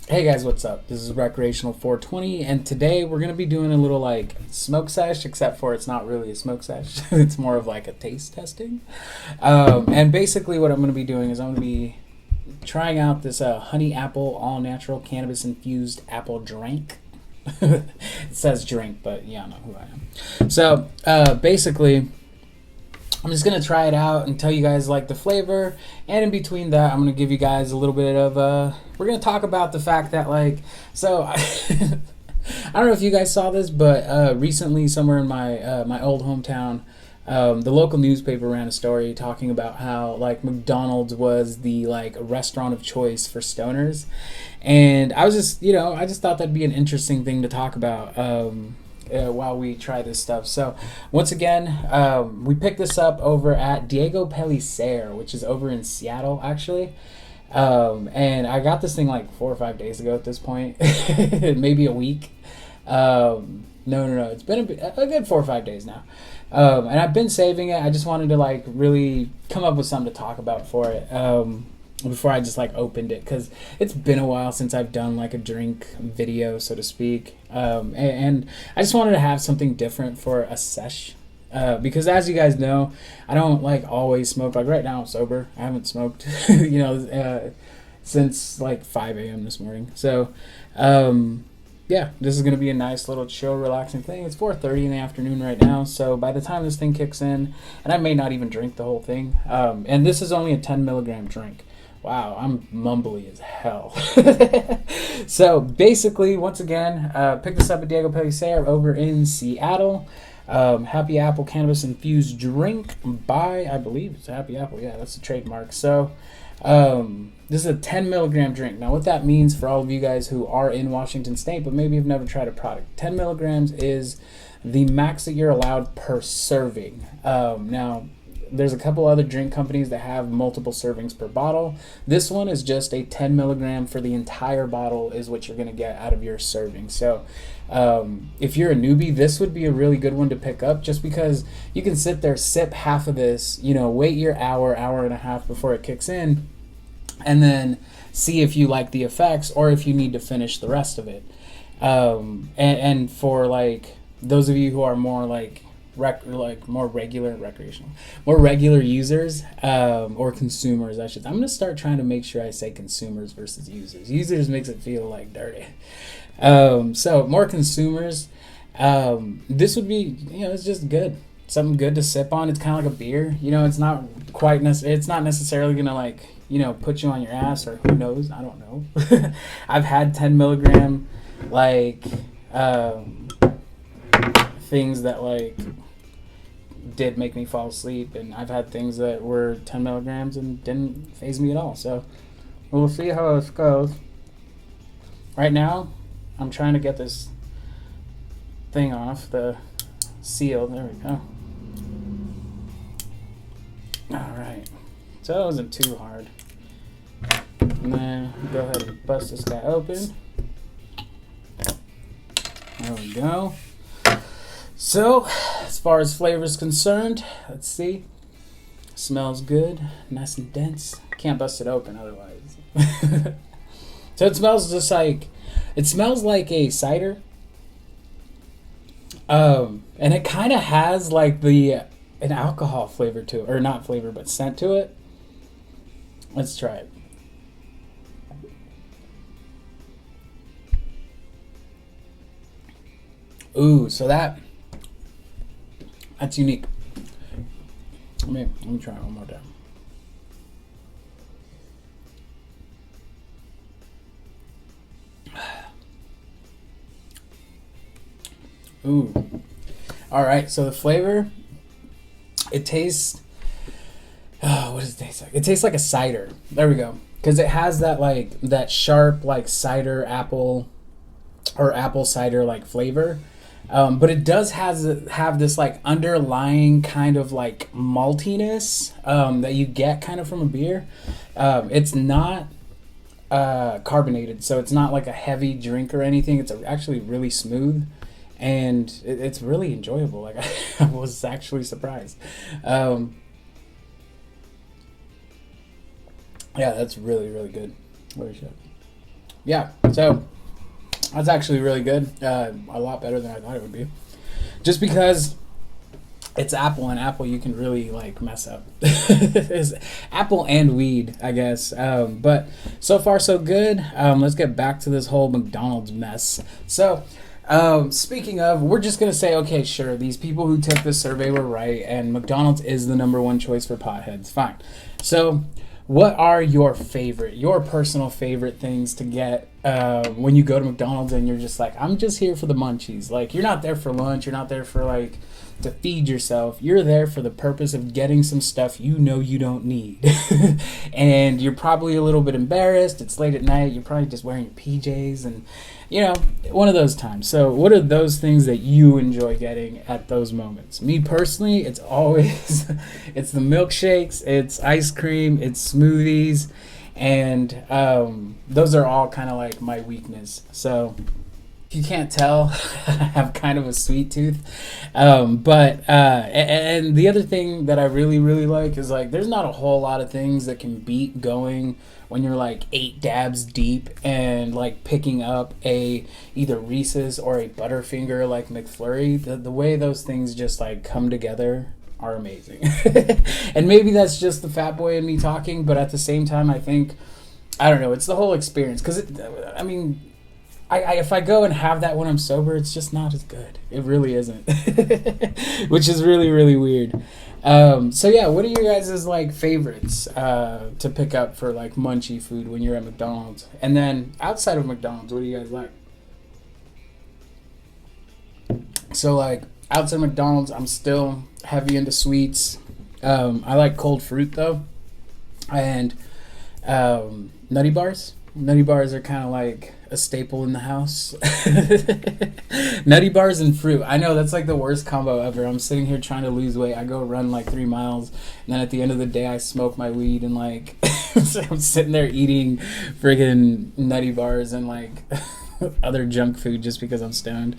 Hey guys, what's up? This is Recreational 420, and today we're gonna be doing a little like smoke sesh, except for it's not really a smoke sesh. It's more of like a taste testing. And basically, what I'm gonna be doing is I'm gonna be trying out this honey apple all natural cannabis infused apple drink. It says drink, but yeah, I know who I am. So basically, I'm just gonna try it out and tell you guys like the flavor, and in between that, I'm gonna give you guys a little bit of we're gonna talk about the fact that like so. I don't know if you guys saw this, but recently, somewhere in my old hometown, the local newspaper ran a story talking about how like McDonald's was the like restaurant of choice for stoners, and I was just I just thought that'd be an interesting thing to talk about. While we try this stuff. So, once again, we picked this up over at Diego Pellicer, which is over in Seattle, actually. And I got this thing like 4 or 5 days ago at this point, maybe a week. No. It's been a good 4 or 5 days now. And I've been saving it. I just wanted to like really come up with something to talk about for it. Before I just like opened it, because it's been a while since I've done like a drink video, so to speak, and I just wanted to have something different for a sesh, because as you guys know, I don't like always smoke. Like right now I'm sober. I haven't smoked since like 5 a.m. this morning. So yeah, this is going to be a nice little chill, relaxing thing. It's 4:30 in the afternoon right now, so by the time this thing kicks in, and I may not even drink the whole thing, and this is only a 10 milligram drink. Wow, I'm mumbly as hell. So basically, once again, pick this up at Diego Pellicer over in Seattle. Happy Apple Cannabis Infused Drink by, I believe it's Happy Apple. Yeah, that's the trademark. So this is a 10 milligram drink. Now, what that means for all of you guys who are in Washington State, but maybe have never tried a product, 10 milligrams is the max that you're allowed per serving. Now, there's a couple other drink companies that have multiple servings per bottle. This one is just a 10 milligram for the entire bottle is what you're going to get out of your serving. So if you're a newbie, this would be a really good one to pick up, just because you can sit there, sip half of this, wait your hour and a half before it kicks in, and then see if you like the effects or if you need to finish the rest of it. And for like those of you who are more like more regular users, or consumers, I should. I'm gonna start trying to make sure I say consumers versus users. Users makes it feel like dirty. So more consumers. This would be, it's just good, something good to sip on. It's kind of like a beer. It's not quite it's not necessarily gonna like put you on your ass, or who knows. I don't know. I've had 10 milligram like things that like did make me fall asleep, and I've had things that were 10 milligrams and didn't faze me at all. So we'll see how this goes. Right now, I'm trying to get this thing off the seal. There we go. All right. So it wasn't too hard. And then go ahead and bust this guy open. There we go. So, as far as flavor is concerned, let's see. Smells good, nice and dense. Can't bust it open otherwise. So it smells just like, it smells like a cider. And it kind of has like an alcohol flavor to it, or not flavor, but scent to it. Let's try it. Ooh, so that's unique. Let me try it one more time. Ooh. All right, so the flavor, it tastes, what does it taste like? It tastes like a cider. There we go. Because it has that like that sharp like cider apple or apple cider like flavor. But it does have this like underlying kind of like maltiness that you get kind of from a beer. It's not carbonated, so it's not like a heavy drink or anything. It's actually really smooth, and it's really enjoyable. Like I was actually surprised. Yeah, that's really, really good. Where is it? yeah, so that's actually really good. A lot better than I thought it would be. Just because it's apple, and apple you can really like mess up. It's apple and weed, I guess. But so far so good. Let's get back to this whole McDonald's mess. So speaking of, we're just gonna say, okay, sure, these people who took this survey were right, and McDonald's is the number one choice for potheads. Fine. So what are your personal favorite things to get when you go to McDonald's and you're just like, I'm just here for the munchies? Like, you're not there for lunch. You're not there for like to feed yourself. You're there for the purpose of getting some stuff you know you don't need. And you're probably a little bit embarrassed. It's late at night. You're probably just wearing your PJs and, you know, one of those times. So what are those things that you enjoy getting at those moments? Me personally, it's always, it's the milkshakes, it's ice cream, it's smoothies, and those are all kind of like my weakness. So if you can't tell, I have kind of a sweet tooth. And the other thing that I really, really like is like, there's not a whole lot of things that can beat going when you're like 8 dabs deep and like picking up a either Reese's or a Butterfinger like McFlurry. The way those things just like come together are amazing. And maybe that's just the fat boy in me talking, but at the same time, I think, I don't know, it's the whole experience. Because I mean, if I go and have that when I'm sober, it's just not as good. It really isn't. Which is really, really weird. So yeah, what are your guys' like favorites to pick up for like munchy food when you're at McDonald's? And then outside of McDonald's, what do you guys like? So like outside of McDonald's, I'm still heavy into sweets. I like cold fruit though. And nutty bars. Nutty bars are kind of like a staple in the house. Nutty bars and fruit. I know that's like the worst combo ever. I'm sitting here trying to lose weight. I go run like 3 miles, and then at the end of the day, I smoke my weed and like I'm sitting there eating friggin' nutty bars and like other junk food just because I'm stoned.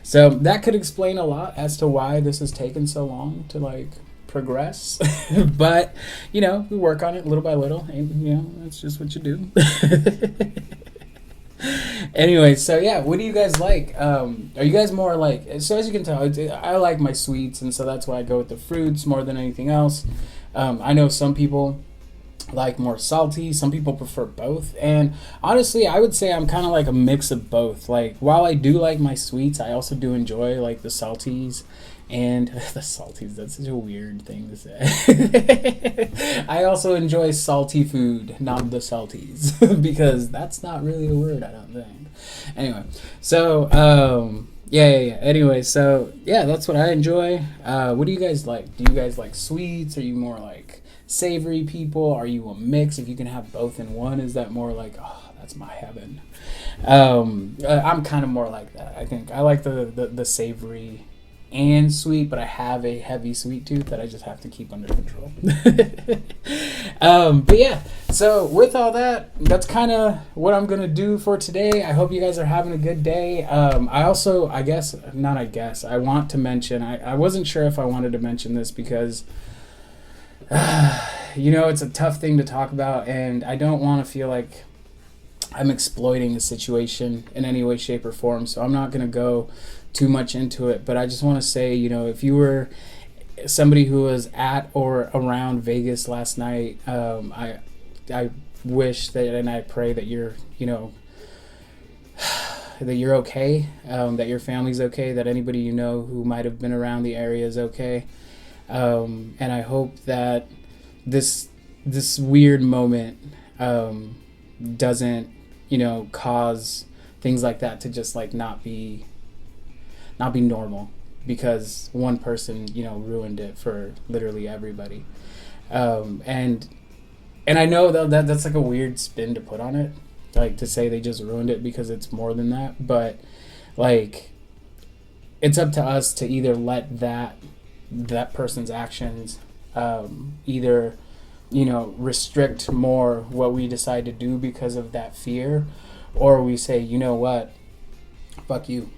So that could explain a lot as to why this has taken so long to like progress. But you know, we work on it little by little, and you know, that's just what you do. Anyway, so yeah, what do you guys like? Are you guys more like, so as you can tell, I like my sweets, and so that's why I go with the fruits more than anything else. I know some people like more salty, some people prefer both, and honestly I would say I'm kind of like a mix of both. Like, while I do like my sweets, I also do enjoy like the salties. And the salties, that's such a weird thing to say. I also enjoy salty food, not the salties, because that's not really a word, I don't think. Anyway, so yeah. Anyway, so yeah, that's what I enjoy. What do you guys like? Do you guys like sweets? Are you more like savory people? Are you a mix? If you can have both in one, is that more like, oh, that's my heaven? I'm kind of more like that. I think I like the savory and sweet, but I have a heavy sweet tooth that I just have to keep under control. But yeah, so with all that, that's kind of what I'm gonna do for today. I hope you guys are having a good day. I want to mention, I wasn't sure if I wanted to mention this because you know, it's a tough thing to talk about, and I don't want to feel like I'm exploiting the situation in any way, shape, or form, so I'm not gonna go too much into it. But I just want to say, you know, if you were somebody who was at or around Vegas last night, I wish that, and I pray that you're, you know, that you're okay, that your family's okay, that anybody you know who might have been around the area is okay, and I hope that this weird moment doesn't, you know, cause things like that to just like not be normal, because one person, you know, ruined it for literally everybody. And I know that's like a weird spin to put on it, like to say they just ruined it, because it's more than that. But like, it's up to us to either let that person's actions either, you know, restrict more what we decide to do because of that fear, or we say, you know what, fuck you.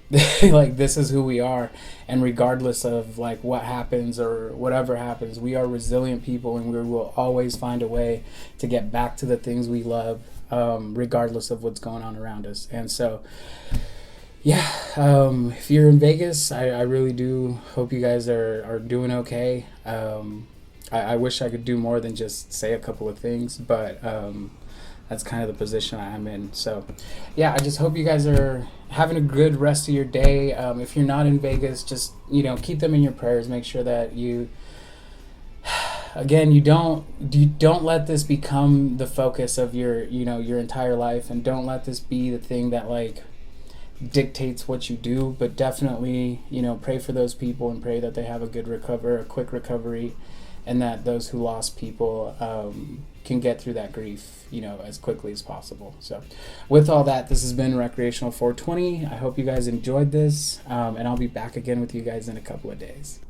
Like, this is who we are, and regardless of like what happens or whatever happens, we are resilient people, and we will always find a way to get back to the things we love. regardless of what's going on around us. And so, yeah, if you're in Vegas, I really do hope you guys are doing okay. I wish I could do more than just say a couple of things, but that's kind of the position I'm in. So, yeah, I just hope you guys are having a good rest of your day. If you're not in Vegas, just, keep them in your prayers. Make sure that again, you don't let this become the focus of your entire life, and don't let this be the thing that like dictates what you do. But definitely, pray for those people and pray that they have a quick recovery, and that those who lost people can get through that grief, as quickly as possible. So with all that, this has been Recreational 420. I hope you guys enjoyed this, and I'll be back again with you guys in a couple of days.